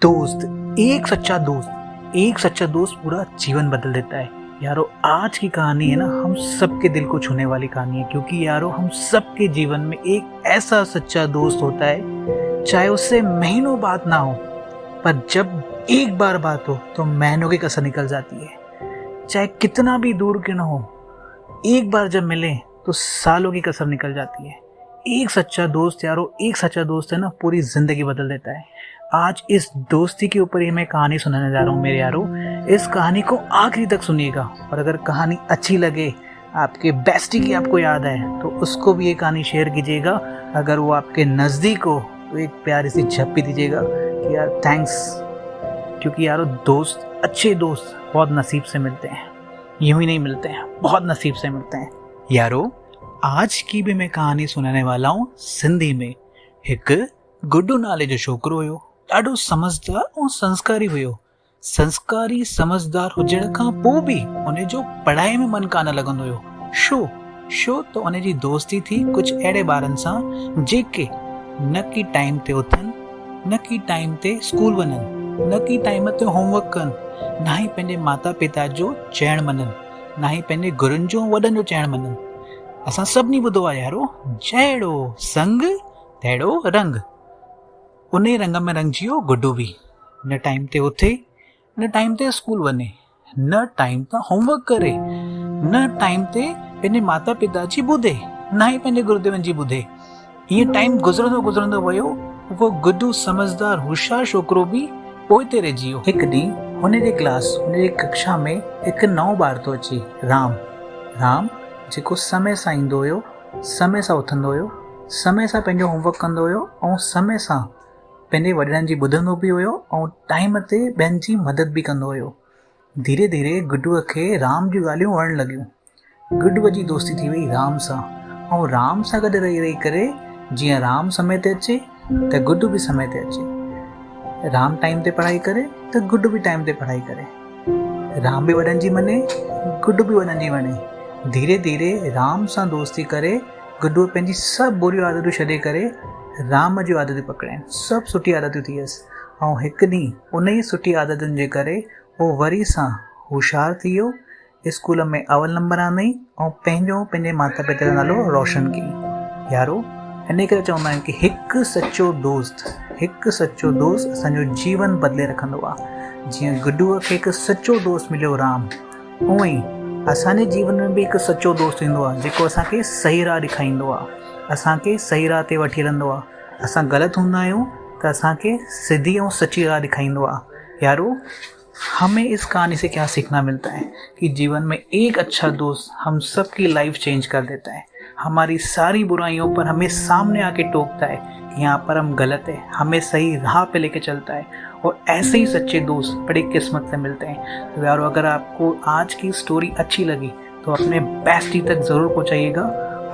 दोस्त, एक सच्चा दोस्त पूरा जीवन बदल देता है। यारो आज की कहानी है ना, हम सबके दिल को छूने वाली कहानी है, क्योंकि यारो हम सबके जीवन में एक ऐसा सच्चा दोस्त होता है, चाहे उससे महीनों बात ना हो, पर जब एक बार बात हो तो महीनों की कसर निकल जाती है। चाहे कितना भी दूर क्यों ना हो, एक बार जब मिले तो सालों की कसर निकल जाती है। एक सच्चा दोस्त यारो, एक सच्चा दोस्त है ना, पूरी जिंदगी बदल देता है। आज इस दोस्ती के ऊपर ही मैं कहानी सुनाने जा रहा हूँ मेरे यारो। इस कहानी को आखिरी तक सुनिएगा, और अगर कहानी अच्छी लगे, आपके बेस्टी की आपको याद है, तो उसको भी ये कहानी शेयर कीजिएगा। अगर वो आपके नज़दीक हो तो एक प्यारी सी झप्पी दीजिएगा कि यार थैंक्स, क्योंकि यारो दोस्त, अच्छे दोस्त बहुत नसीब से मिलते हैं, यूं ही नहीं मिलते हैं, बहुत नसीब से मिलते हैं। यारो आज की भी मैं कहानी सुनाने वाला हूँ सिंधी में। एक गुड्डू नाले जो छोकिरो हुयो, ॾाढो समझदार ऐं संस्कारी हुयो। संस्कारी समझदार हुजण खां पोइ बि उन जो पढ़ाई में मन कान लॻंदो हुयो। छो त उन जी दोस्ती थी कुझु अहिड़े ॿारनि सां जेके न की टाइम ते उथनि, न की टाइम ते स्कूल वञनि, न की टाइम ते होमवर्क कनि, ना ही पंहिंजे माता पिता जो चइणु मञनि, ना ही पंहिंजे गुरुनि जो वॾनि जो चइणु मञनि। असां सभिनी ॿुधो आहे यारो, जहिड़ो संग तहिड़ो रंग। उन रंग में रंगिजी वियो गुड्डू बि। न टाइम ते उथे, न टाइम ते स्कूल वञे, न टाइम ते होमवर्क करे, न टाइम ते पंहिंजे माता पिता जी ॿुधे, ना ही पंहिंजे गुरुदेवनि जी ॿुधे। ईअं टाइम गुज़रंदो वियो, उहो गुड्डू समझदार होशियार छोकिरो बि पोइते रहिजी वियो। हिकु ॾींहुं हुन जे क्लास, हुन जी कक्षा में हिकु नओं ॿार थो अचे, राम, जेको समय सां ईंदो हुयो, समय सां उथंदो हुयो, समय सां पंहिंजो होमवर्क कंदो हुयो, ऐं समय सां पंहिंजे वॾनि जी ॿुधंदो बि हुयो, ऐं टाइम ते ॿियनि जी मदद बि कंदो हुयो। धीरे धीरे गुड्डूअ खे राम जूं ॻाल्हियूं वणणु लॻियूं। गुड्डूअ जी दोस्ती थी वई राम सां, ऐं राम सां गॾु रही करे जीअं राम समय ते अचे त गुड्डू बि समय ते अचे। राम टाइम ते पढ़ाई करे त गुड्डू बि टाइम ते पढ़ाई करे। राम बि वॾनि जी मञे, गुड्डू बि वॾनि जी वणे। धीरे धीरे राम सां दोस्ती करे गुड्डू पंहिंजी सभु बुरियूं आदतूं छॾे करे राम जूं आदतूं पकड़ाइनि, सभु सुठी आदतूं थी वियसि। ऐं हिकु ॾींहुं उन ई सुठी आदतुनि जे करे उहो वरी सां होशियारु थी वियो, स्कूल में अवल नंबर आणई, ऐं पंहिंजे माता पिता जो नालो रोशन कयईं। यारो इन करे चवंदा आहियूं कि हिकु सच्चो दोस्त असांजो जीवन बदिले रखंदो आहे। जीअं गुड्डूअ खे हिकु सच्चो दोस्त मिलियो राम, उअं ई असांजे जीवन में बि हिकु सच्चो दोस्त ईंदो आहे, जेको असांखे सही राह ॾेखारींदो आहे, असांखे सही राह ते वठी हलंदो आहे। असां ग़लति हूंदा आहियूं त असांखे सिधी ऐं सच्ची राह ॾेखारींदो आहे। यारो हमें इस कहानी से क्या सीखना मिलता है कि जीवन में एक अच्छा दोस्त हम सब की लाइफ चेंज कर देता है। हमारी सारी बुराइयों पर हमें सामने आके टोकता है कि यहाँ पर हम गलत है, हमें सही राह पे लेके चलता है। और ऐसे ही सच्चे दोस्त बड़ी किस्मत से मिलते हैं। तो यारो अगर आपको आज की स्टोरी अच्छी लगी तो अपने बेस्टी तक ज़रूर पहुँचाइएगा।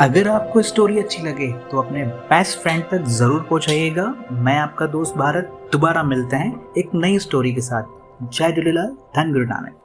अगर आपको स्टोरी अच्छी लगे तो अपने बेस्ट फ्रेंड तक ज़रूर पहुँचाइएगा। मैं आपका दोस्त भारत, दोबारा मिलते हैं एक नई स्टोरी के साथ। जय झूलेलाल, धन गुरु नानक।